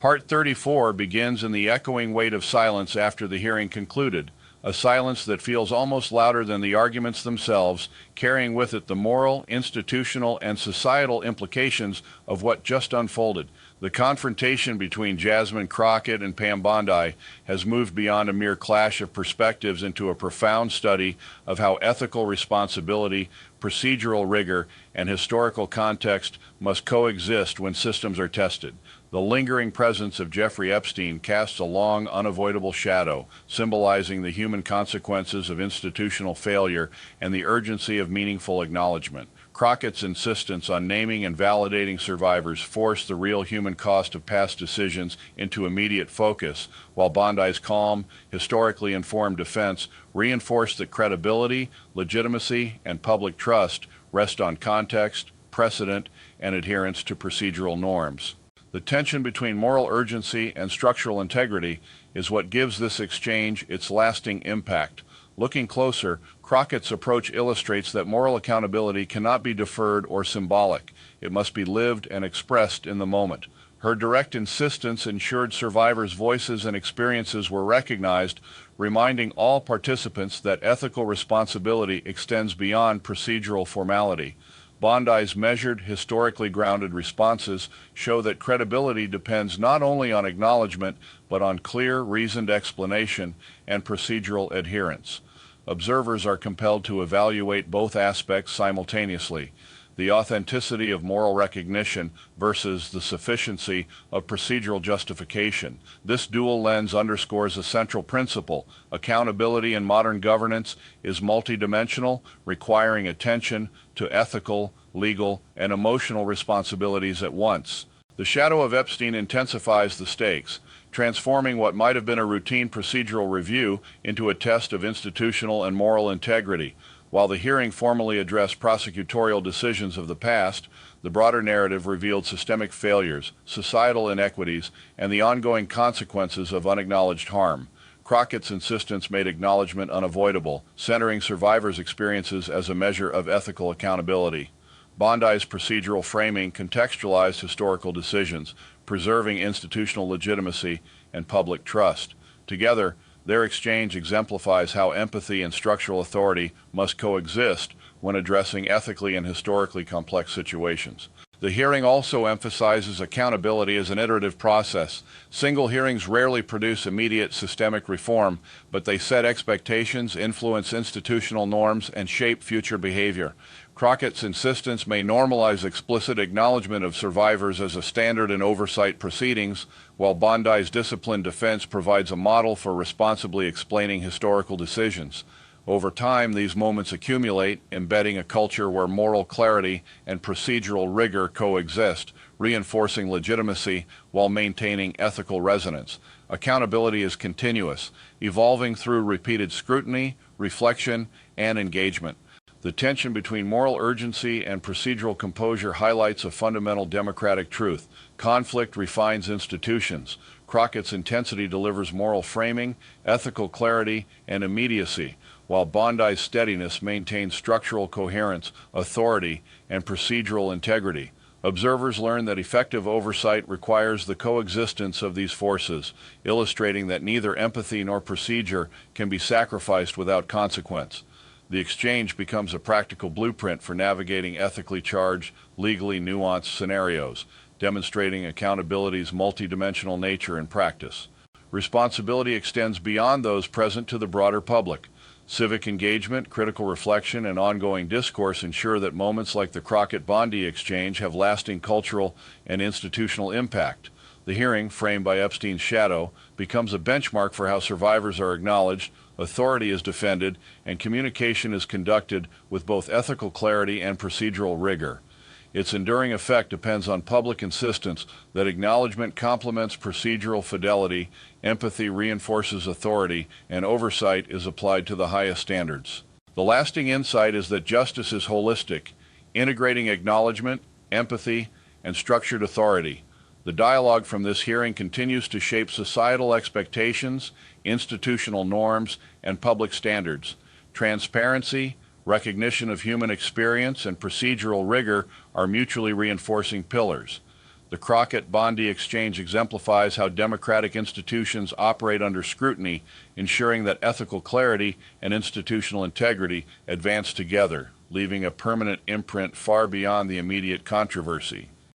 Part 34 begins in the echoing weight of silence after the hearing concluded, a silence that feels almost louder than the arguments themselves, carrying with it the moral, institutional, and societal implications of what just unfolded. The confrontation between Jasmine Crockett and Pam Bondi has moved beyond a mere clash of perspectives into a profound study of how ethical responsibility, procedural rigor, and historical context must coexist when systems are tested. The lingering presence of Jeffrey Epstein casts a long, unavoidable shadow, symbolizing the human consequences of institutional failure and the urgency of meaningful acknowledgement. Crockett's insistence on naming and validating survivors forced the real human cost of past decisions into immediate focus, while Bondi's calm, historically informed defense reinforced that credibility, legitimacy, and public trust rest on context, precedent, and adherence to procedural norms. The tension between moral urgency and structural integrity is what gives this exchange its lasting impact. Looking closer, Crockett's approach illustrates that moral accountability cannot be deferred or symbolic. It must be lived and expressed in the moment. Her direct insistence ensured survivors' voices and experiences were recognized, reminding all participants that ethical responsibility extends beyond procedural formality. Bondi's measured, historically grounded responses show that credibility depends not only on acknowledgement, but on clear, reasoned explanation and procedural adherence. Observers are compelled to evaluate both aspects simultaneously: the authenticity of moral recognition versus the sufficiency of procedural justification. This dual lens underscores a central principle: accountability in modern governance is multidimensional, requiring attention to ethical, legal, and emotional responsibilities at once. The shadow of Epstein intensifies the stakes, transforming what might have been a routine procedural review into a test of institutional and moral integrity. While the hearing formally addressed prosecutorial decisions of the past, the broader narrative revealed systemic failures, societal inequities, and the ongoing consequences of unacknowledged harm. Crockett's insistence made acknowledgement unavoidable, centering survivors' experiences as a measure of ethical accountability. Bondi's procedural framing contextualized historical decisions, preserving institutional legitimacy and public trust. Together, their exchange exemplifies how empathy and structural authority must coexist when addressing ethically and historically complex situations. The hearing also emphasizes accountability as an iterative process. Single hearings rarely produce immediate systemic reform, but they set expectations, influence institutional norms, and shape future behavior. Crockett's insistence may normalize explicit acknowledgement of survivors as a standard in oversight proceedings, while Bondi's disciplined defense provides a model for responsibly explaining historical decisions. Over time, these moments accumulate, embedding a culture where moral clarity and procedural rigor coexist, reinforcing legitimacy while maintaining ethical resonance. Accountability is continuous, evolving through repeated scrutiny, reflection, and engagement. The tension between moral urgency and procedural composure highlights a fundamental democratic truth: conflict refines institutions. Crockett's intensity delivers moral framing, ethical clarity, and immediacy, while Bondi's steadiness maintains structural coherence, authority, and procedural integrity. Observers learn that effective oversight requires the coexistence of these forces, illustrating that neither empathy nor procedure can be sacrificed without consequence. The exchange becomes a practical blueprint for navigating ethically charged, legally nuanced scenarios, demonstrating accountability's multidimensional nature in practice. Responsibility extends beyond those present to the broader public. Civic engagement, critical reflection, and ongoing discourse ensure that moments like the Crockett-Bondi exchange have lasting cultural and institutional impact. The hearing, framed by Epstein's shadow, becomes a benchmark for how survivors are acknowledged, authority is defended, and communication is conducted with both ethical clarity and procedural rigor. Its enduring effect depends on public insistence that acknowledgement complements procedural fidelity, empathy reinforces authority, and oversight is applied to the highest standards. The lasting insight is that justice is holistic, integrating acknowledgement, empathy, and structured authority. The dialogue from this hearing continues to shape societal expectations, institutional norms, and public standards. Transparency, recognition of human experience, and procedural rigor are mutually reinforcing pillars. The Crockett-Bondi exchange exemplifies how democratic institutions operate under scrutiny, ensuring that ethical clarity and institutional integrity advance together, leaving a permanent imprint far beyond the immediate controversy.